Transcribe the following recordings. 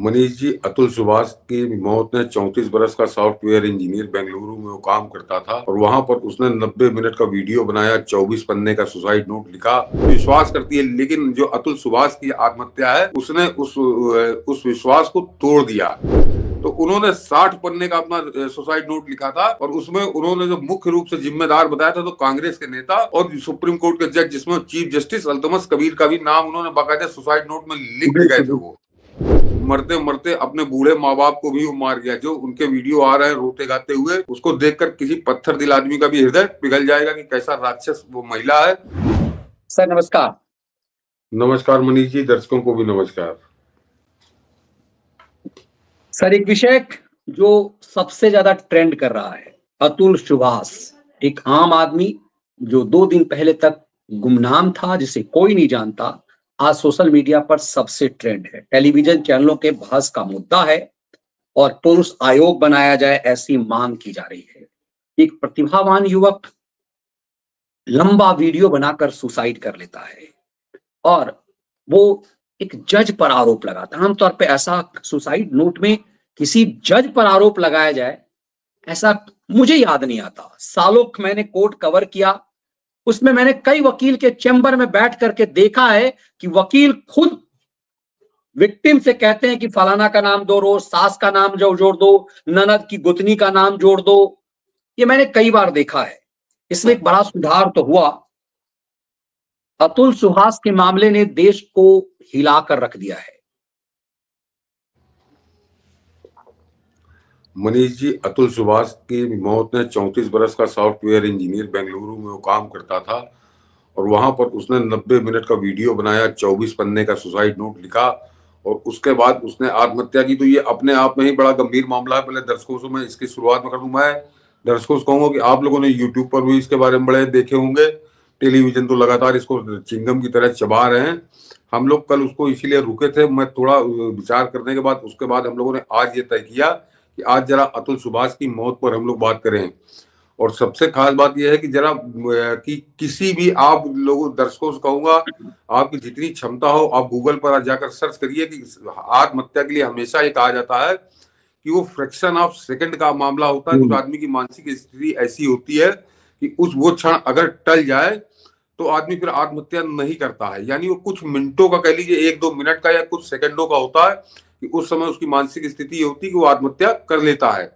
मनीष जी, अतुल सुभाष की मौत ने 34 बरस का सॉफ्टवेयर इंजीनियर बेंगलुरु में वो काम करता था और वहां पर उसने 90 मिनट का वीडियो बनाया, 24 पन्ने का सुसाइड नोट लिखा। विश्वास करती है, लेकिन जो अतुल सुभाष की आत्महत्या है उसने उस विश्वास को तोड़ दिया। तो उन्होंने 60 पन्ने का अपना सुसाइड नोट लिखा था और उसमें उन्होंने जो मुख्य रूप से जिम्मेदार बताया था तो कांग्रेस के नेता और सुप्रीम कोर्ट के जज, जिसमें चीफ जस्टिस अल्तमस कबीर का भी नाम उन्होंने बाकायदा सुसाइड नोट में लिख के गए थे। वो मरते मरते अपने बूढ़े माँ बाप को भी वो मार गया। जो उनके वीडियो आ रहे हैं रोते गाते हुए, उसको देखकर किसी पत्थर दिल आदमी का भी हृदय पिघल जाएगा कि कैसा राक्षस वो महिला है। सर नमस्कार। नमस्कार मनीष जी, दर्शकों को भी नमस्कार। सर एक विषय जो सबसे ज्यादा ट्रेंड कर रहा है, अतुल सुभाष, एक आम आदमी जो 2 दिन पहले तक गुमनाम था, जिसे कोई नहीं जानता, आज सोशल मीडिया पर सबसे ट्रेंड है। टेलीविजन चैनलों के बहस का मुद्दा है और पुरुष आयोग बनाया जाए ऐसी मांग की जा रही है। एक प्रतिभावान युवक लंबा वीडियो बनाकर सुसाइड कर लेता है और वो एक जज पर आरोप लगाता है। आमतौर पे ऐसा सुसाइड नोट में किसी जज पर आरोप लगाया जाए, ऐसा मुझे याद नहीं आता। सालों मैंने कोर्ट कवर किया, उसमें मैंने कई वकील के चैम्बर में बैठ करके देखा है कि वकील खुद विक्टिम से कहते हैं कि फलाना का नाम दो, सास का नाम जोड़ दो, ननद की गुतनी का नाम जोड़ दो। ये मैंने कई बार देखा है। इसमें एक बड़ा सुधार तो हुआ। अतुल सुभाष के मामले ने देश को हिलाकर रख दिया है। मनीष जी, अतुल सुभाष की मौत ने 34 बरस का सॉफ्टवेयर इंजीनियर बेंगलुरु में वो काम करता था और वहां पर उसने 90 मिनट का वीडियो बनाया, 24 पन्ने का सुसाइड नोट लिखा और उसके बाद उसने आत्महत्या की। तो ये अपने आप में ही बड़ा गंभीर मामला है। पहले दर्शकों से मैं इसकी शुरुआत में कर दूं। मैं दर्शकों से कहूंगा कि आप लोगों ने यूट्यूब पर भी इसके बारे में बड़े देखे होंगे, टेलीविजन तो लगातार इसको चिंगम की तरह चबा रहे हैं। हम लोग कल उसको इसीलिए रुके थे, मैं थोड़ा विचार करने के बाद उसके बाद हम लोगों ने आज ये तय किया कि आज जरा अतुल सुभाष की मौत पर हम लोग बात करें। और सबसे खास बात यह है कि जरा कि किसी भी आप लोगों दर्शकों से कहूंगा, आपकी जितनी क्षमता हो आप गूगल पर जाकर सर्च करिए कि आत्महत्या के लिए हमेशा ये कहा जाता है कि वो फ्रैक्शन ऑफ सेकंड का मामला होता है। कुछ आदमी की मानसिक स्थिति ऐसी होती है कि वो क्षण अगर टल जाए तो आदमी फिर आत्महत्या नहीं करता है। यानी वो कुछ मिनटों का, कह लीजिए 1-2 मिनट का या कुछ सेकंडों का होता है कि उस समय उसकी मानसिक स्थिति होती है कि वो आत्महत्या कर लेता है।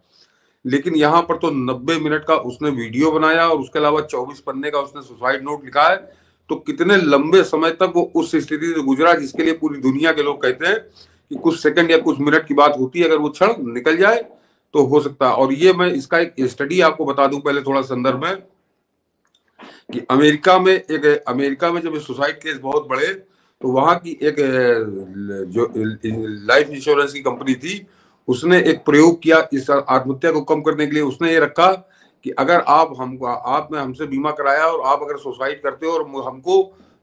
लेकिन यहाँ पर तो 90 मिनट का उसने वीडियो बनाया और उसके अलावा 24 पन्ने का उसने सुसाइड नोट लिखा है। तो कितने लंबे समय तक वो उस स्थिति से गुजरा जिसके लिए पूरी दुनिया के लोग कहते हैं कि कुछ सेकंड या कुछ मिनट की बात होती है, अगर वो क्षण निकल जाए तो हो सकता है। और ये मैं इसका एक स्टडी आपको बता दूं पहले थोड़ा संदर्भ में कि अमेरिका में जब सुसाइड केस बहुत बढ़े तो वहां की एक जो लाइफ इंश्योरेंस की कंपनी थी, उसने एक प्रयोग किया इस आत्महत्या को कम करने के लिए। उसने ये रखा कि अगर आपने हमसे बीमा कराया और आप अगर सुसाइड करते हो और हमको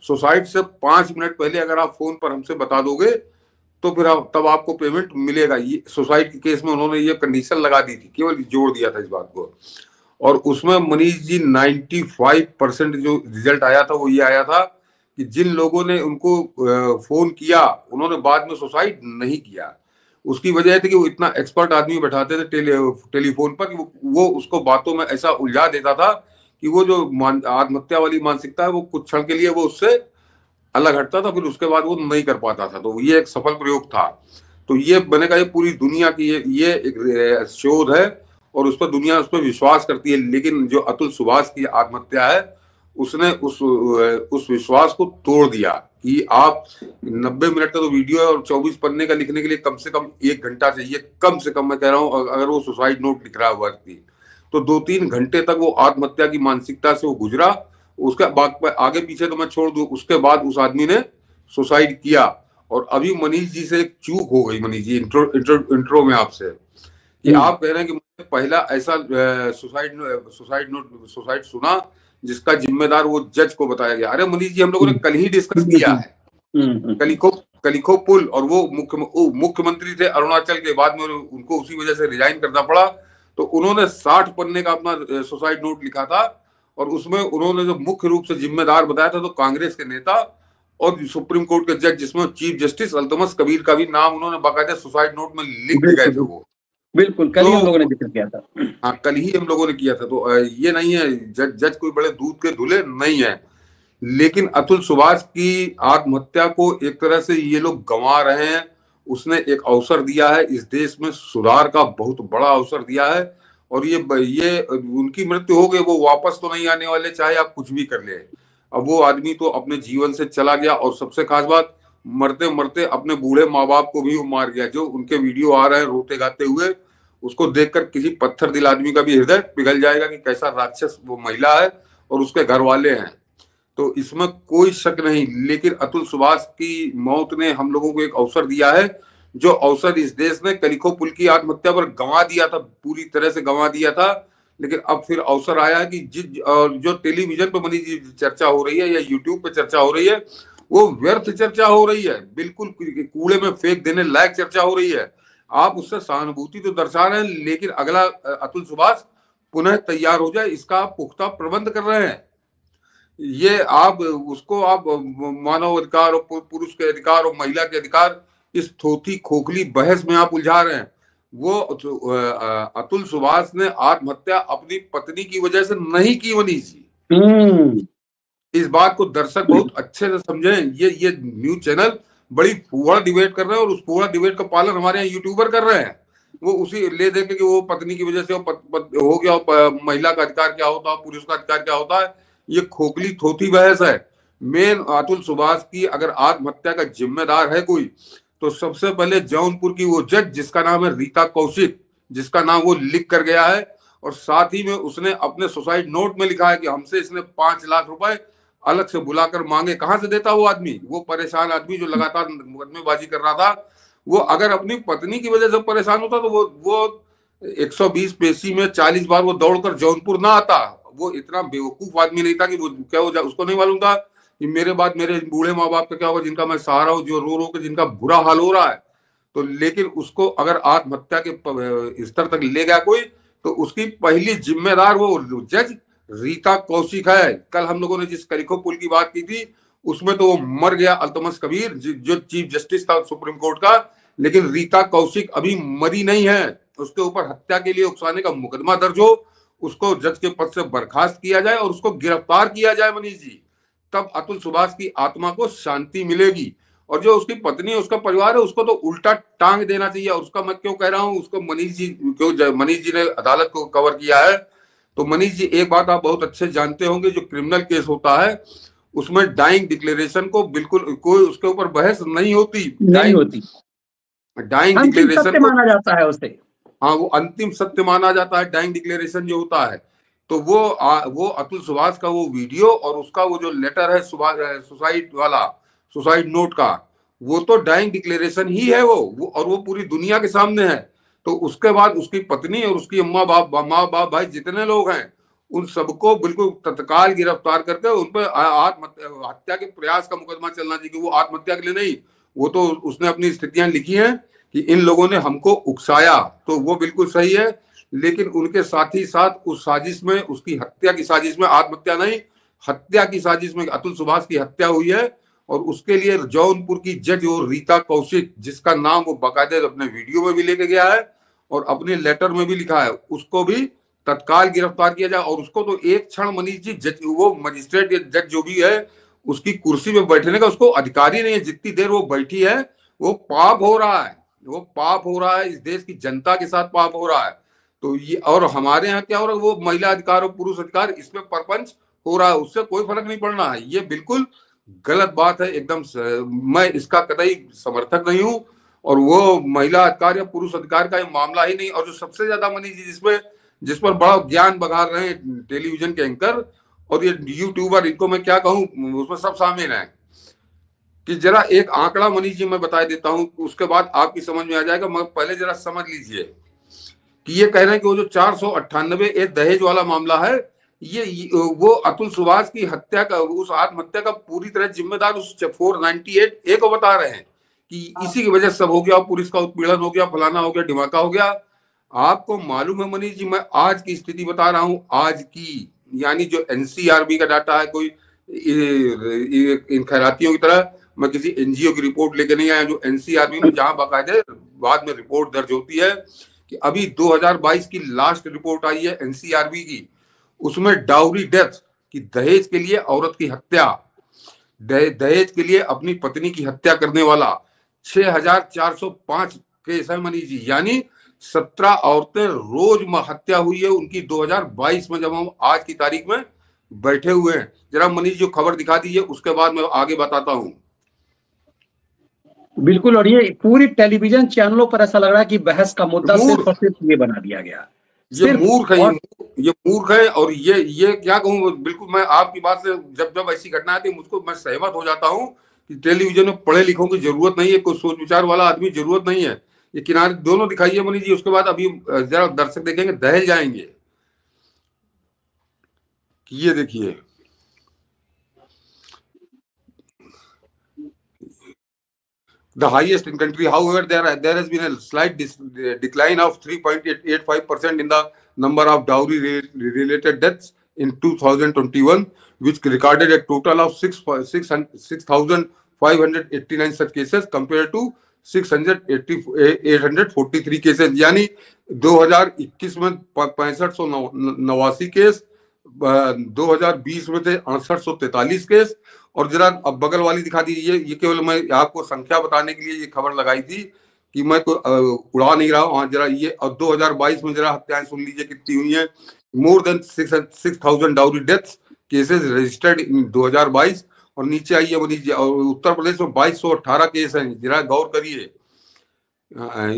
सुसाइड से 5 मिनट पहले अगर आप फोन पर हमसे बता दोगे तो फिर तब आपको पेमेंट मिलेगा। ये सुसाइड के केस में उन्होंने ये कंडीशन लगा दी थी, केवल जोड़ दिया था इस बात को। और उसमें मनीष जी 95% जो रिजल्ट आया था वो ये आया था कि जिन लोगों ने उनको फोन किया उन्होंने बाद में सुसाइड नहीं किया। उसकी वजह थी कि वो इतना एक्सपर्ट आदमी बैठाते थे टेलीफोन पर कि वो उसको बातों में ऐसा उलझा देता था कि वो जो आत्महत्या वाली मानसिकता है वो कुछ क्षण के लिए वो उससे अलग हटता था, फिर उसके बाद वो नहीं कर पाता था। तो ये एक सफल प्रयोग था। तो ये बनेगा, ये पूरी दुनिया की ये एक शोध है और उस पर दुनिया उस पर विश्वास करती है। लेकिन जो अतुल सुभाष की आत्महत्या है उसने उस विश्वास को तोड़ दिया कि आप 90 मिनट का तो वीडियो है और 24 पन्ने का लिखने के लिए कम से कम 1 घंटा चाहिए, कम से कम मैं कह रहा हूं। अगर वो सुसाइड नोट लिख रहा है व्यक्ति तो 2-3 घंटे तक वो आत्महत्या की मानसिकता से वो गुजरा। उसके बाद आगे पीछे तो मैं छोड़ दूं, उसके बाद उस आदमी ने सुसाइड किया। और अभी मनीष जी से एक चूक हो गई मनीष जी इंट्रो में आपसे कि आप कह रहे हैं कि मुझे पहला ऐसा सुसाइड सुना जिसका जिम्मेदार वो जज को बताया गया। अरे मनीष जी, हम लोगों ने कल ही डिस्कस किया है कलिखो पुल, और वो मुख्यमंत्री थे अरुणाचल के, बाद में उनको उसी वजह से रिजाइन करना पड़ा। तो उन्होंने 60 पन्ने का अपना सुसाइड नोट लिखा था और उसमें उन्होंने जो मुख्य रूप से जिम्मेदार बताया था तो कांग्रेस के नेता और सुप्रीम कोर्ट के जज, जिसमें चीफ जस्टिस अल्तमस कबीर का भी नाम उन्होंने बाकायदा सुसाइड नोट में लिख के गए थे वो। बिल्कुल कल ही हम लोगों ने जिक्र किया था। हाँ, कल ही हम लोगों ने किया था। तो ये नहीं है जज कोई बड़े दूध के धुले नहीं है, लेकिन अतुल सुभाष की आत्महत्या को एक तरह से ये लोग गंवा रहे हैं। उसने एक अवसर दिया है, इस देश में सुधार का बहुत बड़ा अवसर दिया है, और ये उनकी मृत्यु हो गई, वो वापस तो नहीं आने वाले, चाहे आप कुछ भी कर ले। अब वो आदमी तो अपने जीवन से चला गया, और सबसे खास बात, मरते मरते अपने बूढ़े माँ बाप को भी वो मार गया। जो उनके वीडियो आ रहे हैं रोते गाते हुए, उसको देखकर किसी पत्थर दिल आदमी का भी हृदय पिघल जाएगा कि कैसा राक्षस वो महिला है और उसके घर वाले हैं। तो इसमें कोई शक नहीं, लेकिन अतुल सुभाष की मौत ने हम लोगों को एक अवसर दिया है, जो अवसर इस देश ने कलिखो पुल की आत्महत्या पर गंवा दिया था, पूरी तरह से गंवा दिया था। लेकिन अब फिर अवसर आया है कि जो टेलीविजन पर बनी चर्चा हो रही है या यूट्यूब पे चर्चा हो रही है, वो व्यर्थ चर्चा हो रही है, बिल्कुल कूड़े में फेंक देने लायक चर्चा हो रही है। आप उससे सहानुभूति तो दर्शा रहे हैं, लेकिन अगला अतुल सुभाष पुनः तैयार हो जाए, इसका आप पुख्ता प्रबंध कर रहे हैं। ये आप उसको आप मानव अधिकार और पुरुष के अधिकार और महिला के अधिकार, इस थोथी खोखली बहस में आप उलझा रहे हैं। वो अतुल सुभाष ने आत्महत्या अपनी पत्नी की वजह से नहीं की मनीष जी। इस बात को दर्शक बहुत अच्छे से समझें। ये न्यूज चैनल बड़ी फुआ डिबेट कर रहे हैं, और उस फुआ डिबेट का पालन हमारे यहाँ यूट्यूबर कर रहे हैं। वो उसी ले दे के कि वो पत्नी की वजह से हो गया, महिला का अधिकार क्या होता है, पुरुष का अधिकार क्या होता है, ये खोखली थोथी बहस है। मेन अतुल सुभाष की अगर आत्महत्या का जिम्मेदार है कोई, तो सबसे पहले जौनपुर की वो जज जिसका नाम है रीता कौशिक, जिसका नाम वो लिख कर गया है, और साथ ही में उसने अपने सुसाइड नोट में लिखा है कि हमसे इसने 5 लाख रुपए अलग से बुलाकर मांगे। कहां से देता वो आदमी, वो परेशान आदमी जो लगातार मुकदमेबाजी कर रहा था, वो अगर अपनी पत्नी की वजह से परेशान होता तो वो 120 पेशी में 40 बार वो दौड़कर जौनपुर ना आता। वो इतना बेवकूफ आदमी नहीं था कि वो क्या हो जाए, उसको नहीं मालूम था कि मेरे बाद मेरे बूढ़े माँ बाप का क्या होगा, जिनका मैं सहारा हूँ, जो रो रो के जिनका बुरा हाल हो रहा है। तो लेकिन उसको अगर आत्महत्या के स्तर तक ले गया कोई, तो उसकी पहली जिम्मेदार वो जज रीता कौशिक है। कल हम लोगों ने जिस कलिखो पुल की बात की थी, उसमें तो वो मर गया अल्तमस कबीर जो चीफ जस्टिस था सुप्रीम कोर्ट का, लेकिन रीता कौशिक अभी मरी नहीं है। उसके ऊपर हत्या के लिए उकसाने का मुकदमा दर्ज हो, उसको जज के पद से बर्खास्त किया जाए और उसको गिरफ्तार किया जाए मनीष जी, तब अतुल सुभाष की आत्मा को शांति मिलेगी। और जो उसकी पत्नी है, उसका परिवार है, उसको तो उल्टा टांग देना चाहिए। और उसका मैं क्यों कह रहा हूं, उसको मनीष जी ने अदालत को कवर किया है। तो मनीष जी, एक बात आप बहुत अच्छे जानते होंगे, जो क्रिमिनल केस होता है उसमें डाइंग डिक्लेरेशन को बिल्कुल कोई उसके ऊपर बहस नहीं होती। डाइंग डिक्लेरेशन माना जाता है उसे। हाँ, वो अंतिम सत्य माना जाता है डाइंग डिक्लेरेशन जो होता है। तो वो अतुल सुभाष का वो वीडियो और उसका वो जो लेटर है सुसाइड वाला, सुसाइड नोट का, वो तो डाइंग डिक्लेरेशन ही है वो और वो पूरी दुनिया के सामने है। तो उसके बाद उसकी पत्नी और उसकी माँ बाप भाई जितने लोग हैं, उन सबको बिल्कुल तत्काल गिरफ्तार करके उन पर आत्महत्या के प्रयास का मुकदमा चलना चाहिए। वो आत्महत्या के लिए नहीं, वो तो उसने अपनी स्थितियां लिखी हैं कि इन लोगों ने हमको उकसाया, तो वो बिल्कुल सही है। लेकिन उनके साथ ही साथ उस साजिश में, उसकी हत्या की साजिश में, आत्महत्या नहीं हत्या की साजिश में अतुल सुभाष की हत्या हुई है। और उसके लिए जौनपुर की जज और रीता कौशिक, जिसका नाम वो बाकायदे अपने वीडियो में भी लेके गया है और अपने लेटर में भी लिखा है, उसको भी तत्काल गिरफ्तार किया जाए। और उसको तो एक क्षण मनीष जी, जज वो मजिस्ट्रेट या जज जो भी है, उसकी कुर्सी में बैठने का उसको अधिकार ही नहीं है। जितनी देर वो बैठी है, वो पाप हो रहा है, वो पाप हो रहा है, इस देश की जनता के साथ पाप हो रहा है। तो ये, और हमारे यहाँ क्या हो रहा है, वो महिला अधिकार और पुरुष अधिकार, इसमें परपंच हो रहा है, उससे कोई फर्क नहीं पड़ना है। ये बिल्कुल गलत बात है एकदम। मैं इसका कतई समर्थक नहीं हूं। और वो महिला अधिकार या पुरुष अधिकार का मामला ही नहीं। और जो सबसे ज्यादा मनीष जी जिस पर बड़ा ज्ञान बघार रहे हैं टेलीविजन के एंकर और ये यूट्यूबर, इनको मैं क्या कहूं, उसमें सब शामिल हैं। कि जरा एक आंकड़ा मनीष जी मैं बता देता हूं, उसके बाद आपकी समझ में आ जाएगा। मगर पहले जरा समझ लीजिए कि ये कह रहे हैं कि वो जो 498 दहेज वाला मामला है, ये वो अतुल सुभाष की हत्या का, उस आत्महत्या का पूरी तरह जिम्मेदार उस 498 ए को बता रहे हैं कि इसी की वजह से सब हो गया, पुलिस का उत्पीड़न हो गया, फलाना हो गया, ढिमाका हो गया। आपको मालूम है मनीष जी, मैं आज की स्थिति बता रहा हूं, आज की, यानी जो एनसीआरबी का डाटा है, कोई इन खैरातियों की तरह मैं किसी एनजीओ की रिपोर्ट लेके नहीं आया, जो एनसीआरबी में जहां बाकायदे बाद में रिपोर्ट दर्ज होती है कि अभी 2022 की लास्ट रिपोर्ट आई है एनसीआरबी की, उसमें डाउरी डेथ की, दहेज के लिए औरत की हत्या, दहेज के लिए अपनी पत्नी की हत्या करने वाला 6405 केस है मनीष जी। यानी 17 औरतें रोज हत्या हुई है उनकी 2022 में, जब हम आज की तारीख में बैठे हुए हैं। जरा मनीष जो खबर दिखा दीजिए, उसके बाद मैं आगे बताता हूं। बिल्कुल, और ये पूरी टेलीविजन चैनलों पर ऐसा लग रहा है कि बहस का मुद्दा सिर्फ और सिर्फ ये बना दिया गया। ये मूर्ख है, ये मूर्ख है। और ये क्या कहूँ, बिल्कुल मैं आपकी बात से जब ऐसी घटना आती है मुझको मैं सहमत हो जाता हूँ कि टेलीविजन में पढ़े लिखों की जरूरत नहीं है, कोई सोच विचार वाला आदमी जरूरत नहीं है। ये किनारे दोनों दिखाइए मनीष जी, उसके बाद अभी जरा दर्शक देखेंगे दहल जाएंगे। ये देखिए, the highest in country. However, there has been a slight decline of 3.85% in the number of dowry related deaths in 2021, which recorded a total of 6,589 such cases compared to 843 cases. यानी 2021 में 6589 केस, 2020 में थे 6843 case. और जरा अब बगल वाली दिखा दीजिए। ये केवल मैं आपको संख्या बताने के लिए ये खबर लगाई थी कि मैं कोई उड़ा नहीं रहा हूँ। जरा ये 2022 में जरा हत्याएं सुन लीजिए कितनी हुई है। More than 6,000 dowry deaths cases registered in 2022। और नीचे आइए मनीष, और उत्तर प्रदेश में 2218 केस हैं, जरा गौर करिए।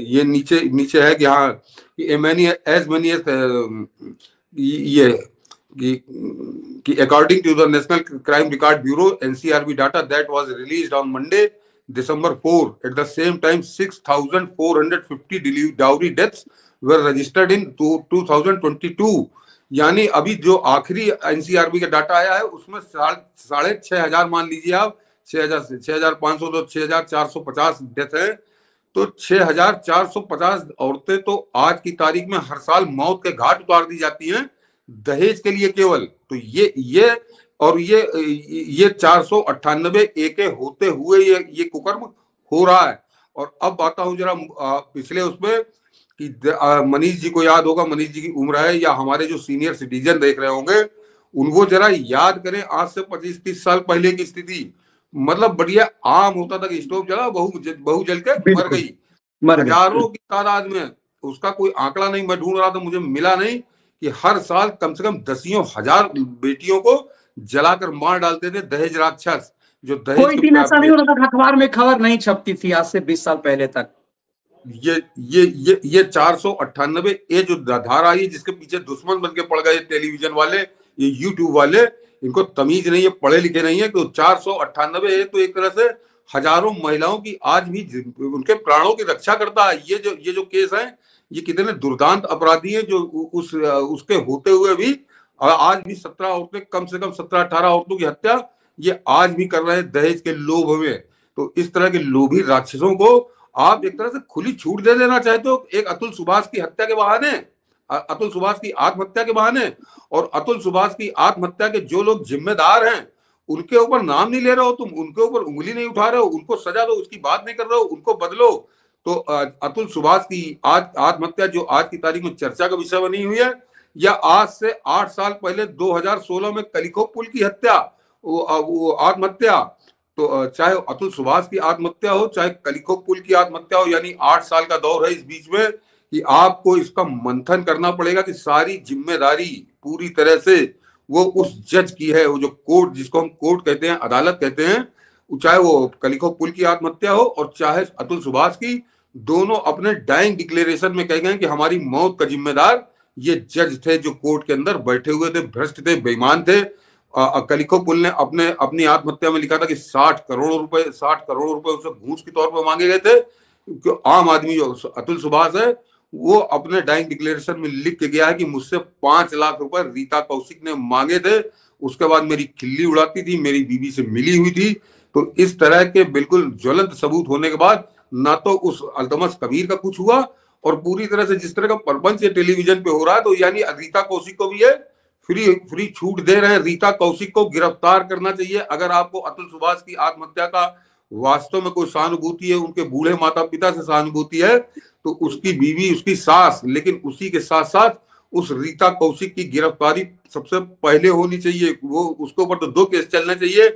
ये नीचे है कि हाँ कि मैनी एज ये according to the National Crime Record Bureau NCRB data that was released on Monday, December 4, at the same time 6,450 dowry deaths were registered in 2022। यानी अभी जो आखिरी एनसीआरबी का डाटा आया है उसमें 6,500 मान लीजिए आप, 6,500 तो 6,450 डेथ है। तो 6,450 औरतें तो आज की तारीख में हर साल मौत के घाट उतार दी जाती हैं दहेज के लिए केवल। तो ये 498 एके होते हुए ये कुकर्म हो रहा है। और अब आता हूं जरा पिछले उसमें कि मनीष जी को याद होगा, मनीष जी की उम्र है या हमारे जो सीनियर सिटीजन देख रहे होंगे उनको जरा याद करें आज से 25-30 साल पहले की स्थिति। मतलब बढ़िया आम होता था कि स्टोव जला, बहू जल के मर गई, हजारों की तादाद में। उसका कोई आंकड़ा नहीं मैं ढूंढ रहा था, मुझे मिला नहीं कि हर साल कम से कम दसियों हजार बेटियों को जलाकर मार डालते थे दहेज राक्षस। जो दहेज कोई दिन ऐसा नहीं होता था अखबार में खबर नहीं छपती थी आज से 20 साल पहले तक। ये 498 ये जो धारा आई जिसके पीछे दुश्मन बन के पड़ गए टेलीविजन वाले, ये यूट्यूब वाले, इनको तमीज नहीं है, पढ़े लिखे नहीं है। तो 498 तो एक तरह से हजारों महिलाओं की आज भी उनके प्राणों की रक्षा करता है। ये जो केस है ये कितने दुर्दांत अपराधी हैं जो उसके होते हुए भी आज भी 17 औरतें, कम से कम 17-18 औरतों की हत्या ये आज भी कर रहे हैं दहेज के लोभ में। तो इस तरह के लोभी राक्षसों को आप एक तरह से खुली छूट दे देना चाहते हो। एक अतुल सुभाष की हत्या के बहाने, अतुल सुभाष की आत्महत्या के बहाने, और अतुल सुभाष की आत्महत्या के जो लोग जिम्मेदार हैं उनके ऊपर नाम नहीं ले रहे हो तुम, उनके ऊपर उंगली नहीं उठा रहे हो, उनको सजा दो, उसकी बात नहीं कर रहे हो, उनको बदलो। तो अतुल सुभाष की आज आत्महत्या जो आज की तारीख में चर्चा का विषय बनी हुई है, या आज से 8 साल पहले 2016 में कलिखो पुल की हत्या, वो आत्महत्या, तो चाहे अतुल सुभाष की आत्महत्या हो चाहे कलिखो पुल की आत्महत्या हो, यानी 8 साल का दौर है इस बीच में कि आपको इसका मंथन करना पड़ेगा कि सारी जिम्मेदारी पूरी तरह से वो उस जज की है, वो जो कोर्ट, जिसको हम कोर्ट कहते हैं, अदालत कहते हैं, चाहे वो कलिखो पुल की आत्महत्या हो और चाहे अतुल सुभाष की, दोनों अपने डाइंग डिक्लेरेशन में कह गए कि हमारी मौत का जिम्मेदार ये जज थे जो कोर्ट के अंदर बैठे हुए थे, भ्रष्ट थे, बेईमान थे। कलिखो पुल ने अपनी आत्महत्या में लिखा था कि 60 करोड़ रुपए उसे घूस के तौर पर मांगे गए थे। आम आदमी जो अतुल सुभाष है वो अपने डाइंग डिक्लेरेशन में लिख के गया है कि मुझसे 5 लाख रुपए रीता कौशिक ने मांगे थे, उसके बाद मेरी खिल्ली उड़ाती थी, मेरी बीवी से मिली हुई थी। तो इस तरह के बिल्कुल ज्वलंत सबूत होने के बाद ना तो उस अल्तमश कबीर का कुछ हुआ, और पूरी तरह से जिस तरह का प्रपंच टेलीविजन पे हो रहा है, तो यानी रीता कौशिक को भी है, फ्री छूट दे रहे हैं। रीता कौशिक को गिरफ्तार करना चाहिए। अगर आपको अतुल सुभाष की आत्महत्या का वास्तव में कोई सहानुभूति है, उनके बूढ़े माता पिता से सहानुभूति है, तो उसकी बीवी, उसकी सास, लेकिन उसी के साथ साथ उस रीता कौशिक की गिरफ्तारी सबसे पहले होनी चाहिए। वो उसके ऊपर तो 2 केस चलने चाहिए,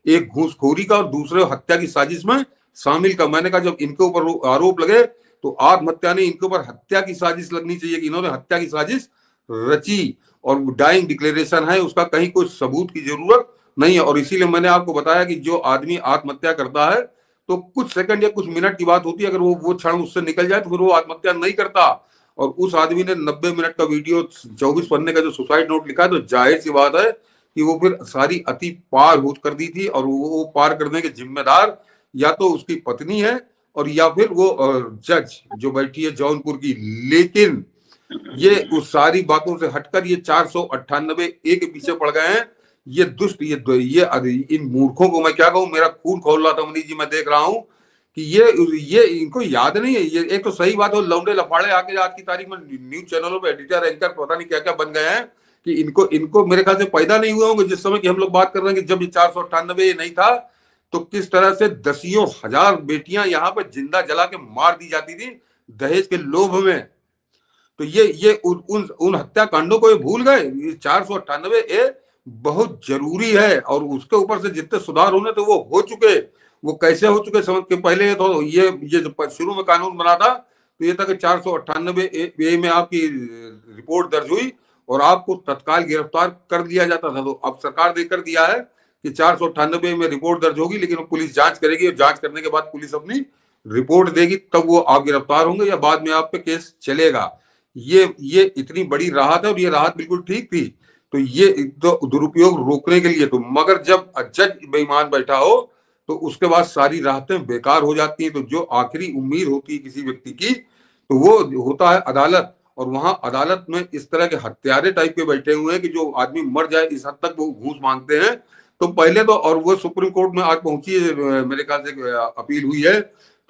एक घूसखोरी का और दूसरे हत्या की साजिश में शामिल का। मैंने कहा जब इनके ऊपर आरोप लगे तो आत्महत्या नहीं, इनके ऊपर हत्या की साजिश लगनी चाहिए कि इन्होंने हत्या की साजिश रची, और डाइंग डिक्लेरेशन है, उसका कहीं कोई सबूत की जरूरत नहीं है। और इसीलिए मैंने आपको बताया कि जो आदमी आत्महत्या करता है तो कुछ सेकंड या कुछ मिनट की बात होती है, अगर वो क्षण उससे निकल जाए तो फिर वो आत्महत्या नहीं करता। और उस आदमी ने 90 मिनट का वीडियो, 24 पन्ने का जो सुसाइड नोट लिखा है, तो जाहिर सी बात है कि वो फिर सारी अति पार हो कर दी थी, और वो पार करने के जिम्मेदार या तो उसकी पत्नी है और या फिर वो जज जो बैठी है जौनपुर की। लेकिन ये उस सारी बातों से हटकर ये 498 ए के पीछे पड़ गए हैं। ये दुष्ट, ये इन मूर्खों को मैं क्या कहूं, मेरा खून खोल रहा था मनीष जी। मैं देख रहा हूं कि ये इनको याद नहीं है। ये एक तो सही बात है, लौंडे लफाड़े आके आज की तारीख में न्यूज चैनलों पे एडिटर, एंकर, पता नहीं क्या क्या बन गए हैं कि इनको मेरे ख्याल से पैदा नहीं हुए होंगे जिस समय की हम लोग बात कर रहे हैं कि जब ये 498 नहीं था तो किस तरह से दसियों हजार बेटियां यहाँ पे जिंदा जला के मार दी जाती थी दहेज के लोभ में। तो ये उन हत्याकांडों को ये भूल गए। ये 498 ए बहुत जरूरी है, और उसके ऊपर से जितने सुधार होने थे वो हो चुके। वो कैसे हो चुके समझ के पहले तो ये जब शुरू में कानून बना था तो ये था कि 498 ए में आपकी रिपोर्ट दर्ज हुई और आपको तत्काल गिरफ्तार कर दिया जाता था। तो अब सरकार ने कर दिया है कि 498 में रिपोर्ट दर्ज होगी, लेकिन पुलिस जांच करेगी, और जांच करने के बाद पुलिस अपनी रिपोर्ट देगी, तब वो आप गिरफ्तार होंगे या बाद में आप पे केस चलेगा। ये इतनी बड़ी राहत है, और ये राहत बिल्कुल ठीक थी। तो ये तो दुरुपयोग रोकने के लिए तो, मगर जब जज बेईमान बैठा हो तो उसके बाद सारी राहतें बेकार हो जाती हैं। तो जो आखिरी उम्मीद होती है किसी व्यक्ति की, तो वो होता है अदालत। और वहां अदालत में इस तरह के हत्यारे टाइप के बैठे हुए हैं कि जो आदमी मर जाए इस हद तक वो घूस मांगते हैं। तो पहले तो, और वो सुप्रीम कोर्ट में आज पहुंची है, मेरे ख्याल से अपील हुई है।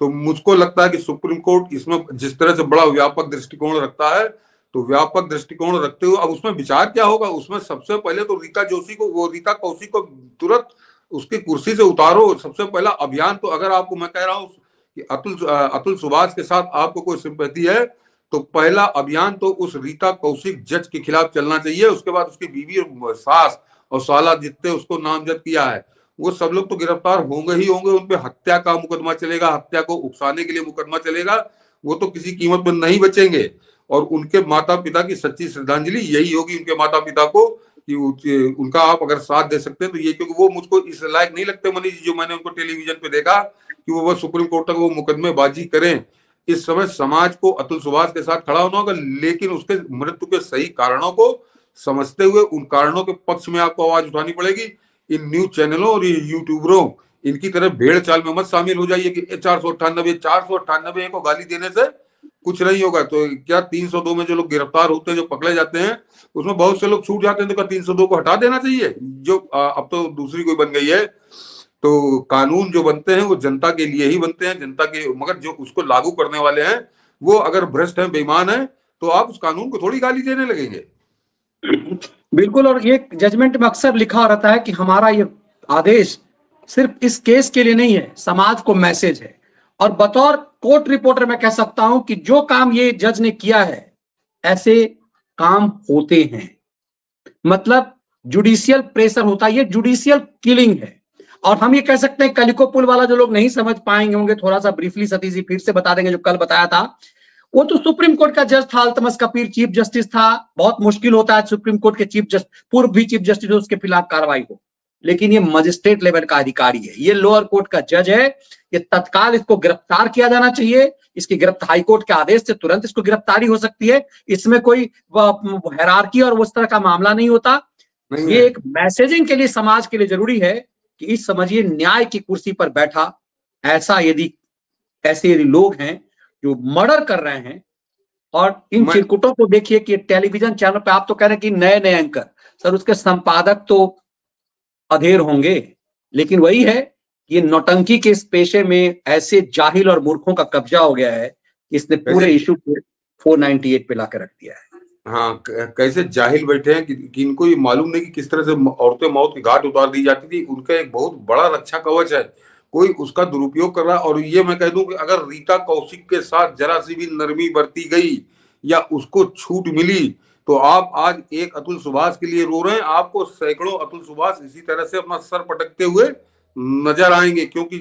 तो मुझको लगता है कि सुप्रीम कोर्ट इसमें जिस तरह से बड़ा व्यापक दृष्टिकोण रखता है, तो व्यापक दृष्टिकोण रखते हुए अब उसमें विचार क्या होगा, उसमें सबसे पहले तो रीता कौशिक को तुरंत उसकी कुर्सी से उतारो। सबसे पहला अभियान तो, अगर आपको मैं कह रहा हूं कि अतुल सुभाष के साथ आपको कोई सिंपैथी है, तो पहला अभियान तो उस रीता कौशिक जज के खिलाफ चलना चाहिए। उसके बाद उसकी बीवी और सास और साला जितने उसको नामजद किया है वो सब लोग तो गिरफ्तार होंगे ही होंगे। उन पे हत्या का मुकदमा चलेगा, हत्या को उकसाने के लिए मुकदमा चलेगा, वो तो किसी कीमत पर नहीं बचेंगे। और उनके माता पिता की सच्ची श्रद्धांजलि यही होगी उनके माता पिता को कि उनका आप अगर साथ दे सकते हैं तो ये, क्योंकि वो मुझको इस लायक नहीं लगते मनीष जी, जो मैंने उनको टेलीविजन पे देखा कि वो सुप्रीम कोर्ट तक वो मुकदमेबाजी करें। इस समय समाज को अतुल सुभाष के साथ खड़ा होना होगा, लेकिन उसके मृत्यु के सही कारणों को समझते हुए उन कारणों के पक्ष में आपको आवाज उठानी पड़ेगी। इन न्यूज चैनलों और ये यूट्यूबरों, इनकी तरह भेड़ चाल में मत शामिल हो जाइए कि 498 को गाली देने से कुछ नहीं होगा। तो क्या 302 में जो लोग गिरफ्तार होते हैं, जो पकड़े जाते हैं, उसमें बहुत से लोग छूट जाते हैं, तो क्या 302 को हटा देना चाहिए? जो अब तो दूसरी कोई बन गई है। तो कानून जो बनते हैं वो जनता के लिए ही बनते हैं, जनता के, मगर जो उसको लागू करने वाले हैं वो अगर भ्रष्ट हैं, बेईमान हैं, तो आप उस कानून को थोड़ी गाली देने लगेंगे। बिल्कुल। और ये जजमेंट में अक्सर लिखा रहता है कि हमारा ये आदेश सिर्फ इस केस के लिए नहीं है, समाज को मैसेज है। और बतौर कोर्ट रिपोर्टर मैं कह सकता हूं कि जो काम ये जज ने किया है, ऐसे काम होते हैं। मतलब जुडिशियल प्रेशर होता है, ये जुडिशियल किलिंग है। और हम ये कह सकते हैं, कलिको पुल वाला जो लोग नहीं समझ पाएंगे होंगे, थोड़ा सा ब्रीफली सतीश जी फिर से बता देंगे जो कल बताया था। वो तो सुप्रीम कोर्ट का जज था, अल्तमस कबीर चीफ जस्टिस था। बहुत मुश्किल होता है सुप्रीम कोर्ट के चीफ जस्टिस, पूर्व भी चीफ जस्टिस हो, उसके खिलाफ कार्रवाई हो। लेकिन ये मजिस्ट्रेट लेवल का अधिकारी है, ये लोअर कोर्ट का जज है। ये तत्काल इसको गिरफ्तार किया जाना चाहिए। इसकी गिरफ्तार हाईकोर्ट के आदेश से तुरंत इसको गिरफ्तारी हो सकती है। इसमें कोई हायरार्की और उस तरह का मामला नहीं होता। ये एक मैसेजिंग के लिए समाज के लिए जरूरी है कि इस समझिए न्याय की कुर्सी पर बैठा ऐसे यदि लोग हैं जो मर्डर कर रहे हैं, और इन चिरकुटों को देखिए कि टेलीविजन चैनल पे आप तो कह रहे हैं कि नए एंकर, सर उसके संपादक तो अधेर होंगे। लेकिन वही है कि ये नौटंकी के इस पेशे में ऐसे जाहिल और मूर्खों का कब्जा हो गया है, इसने पूरे इशू को 498 पे लाकर रख दिया है। हाँ, कैसे जाहिल बैठे हैं कि इनको ये मालूम नहीं कि किस तरह से औरतें मौत की घाट उतार दी जाती थी। उनका एक बहुत बड़ा रक्षा कवच है, कोई उसका दुरुपयोग कर रहा है। और ये मैं कह दूं कि अगर रीता कौशिक के साथ जरा सी भी नरमी बरती गई या उसको छूट मिली, तो आप आज एक अतुल सुभाष के लिए रो रहे हैं, आपको सैकड़ों अतुल सुभाष इसी तरह से अपना सर पटकते हुए नजर आएंगे। क्योंकि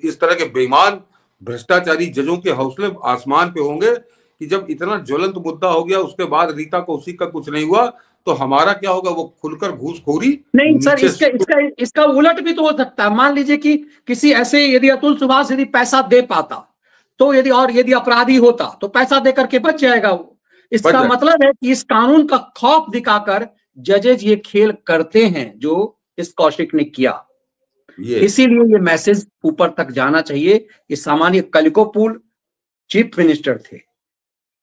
इस तरह के बेईमान भ्रष्टाचारी जजों के हौसले आसमान पे होंगे कि जब इतना ज्वलंत मुद्दा हो गया उसके बाद रीता कौशिक का कुछ नहीं हुआ, तो हमारा क्या होगा? वो खुलकर घूसखोरी नहीं सर, नीचे इसका उलट भी तो हो सकता है। मान लीजिए कि किसी ऐसे, यदि अतुल सुभाष यदि पैसा दे पाता, तो यदि अपराधी होता तो पैसा दे करके बच जाएगा वो। बच इसका जाए। मतलब है कि इस कानून का खौफ दिखाकर जजेज ये खेल करते हैं जो इस कौशिक ने किया। ये इसीलिए ये मैसेज ऊपर तक जाना चाहिए कि सामान्य कलिकोपुल चीफ मिनिस्टर थे,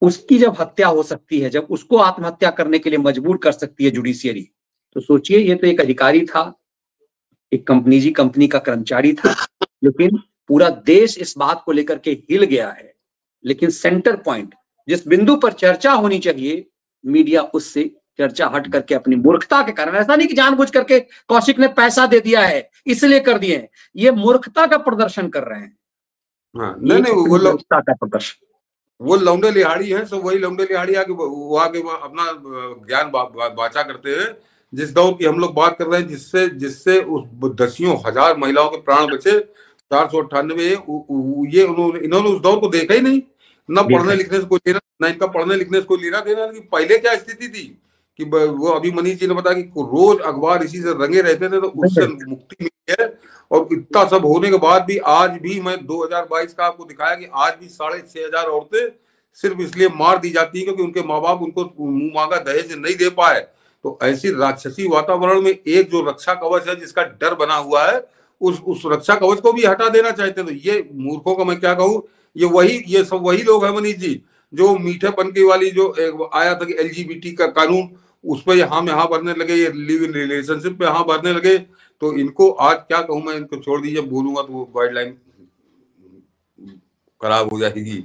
उसकी जब हत्या हो सकती है, जब उसको आत्महत्या करने के लिए मजबूर कर सकती है जुडिशियरी, तो सोचिए ये तो एक अधिकारी था, एक निजी कंपनी का कर्मचारी था, लेकिन पूरा देश इस बात को लेकर के हिल गया है। लेकिन सेंटर पॉइंट, जिस बिंदु पर चर्चा होनी चाहिए, मीडिया उससे चर्चा हट करके अपनी मूर्खता के कारण, ऐसा नहीं कि जानबूझ करके कौशिक ने पैसा दे दिया है इसलिए कर दिए हैं, ये मूर्खता का प्रदर्शन कर रहे हैं। हाँ, ये नहीं नहीं, अपनी मूर्खता का प्रदर्शन। वो लौंडे लिहाड़ी हैं, सब वही लौंडे लिहाड़ी आके वो आके अपना ज्ञान बाचा करते हैं। जिस दौर की हम लोग बात कर रहे हैं, जिससे जिससे उस दसियों हजार महिलाओं के प्राण बचे, 498, ये इन्होंने उस दौर को देखा ही नहीं। ना पढ़ने लिखने से कोई लेना, ना इनका पढ़ने लिखने से कोई लेना देना। कि पहले क्या स्थिति थी कि वो अभी मनीष जी ने बताया कि रोज अखबार इसी से रंगे रहते थे, तो उससे मुक्ति मिली है। और इतना सब होने के बाद भी आज भी मैं 2022 का आपको दिखाया कि आज भी 6,500 औरतें सिर्फ इसलिए मार दी जाती है क्योंकि उनके माँ बाप उनको मुंह मांगा दहेज नहीं दे पाए। तो ऐसी राक्षसी वातावरण में एक जो रक्षा कवच है जिसका डर बना हुआ है, उस रक्षा कवच को भी हटा देना चाहते हैं। तो ये मूर्खों का मैं क्या कहूँ, ये सब वही लोग हैं मनीष जी, जो मीठेपन की वाली जो आया था कि LGBT का कानून, उस पर यहाँ भरने लगे, ये लिव इन रिलेशनशिप पे यहाँ भरने लगे। तो इनको आज क्या कहूं मैं, इनको छोड़ दीजिए, बोलूंगा तो वो गाइडलाइन खराब हो जाएगी।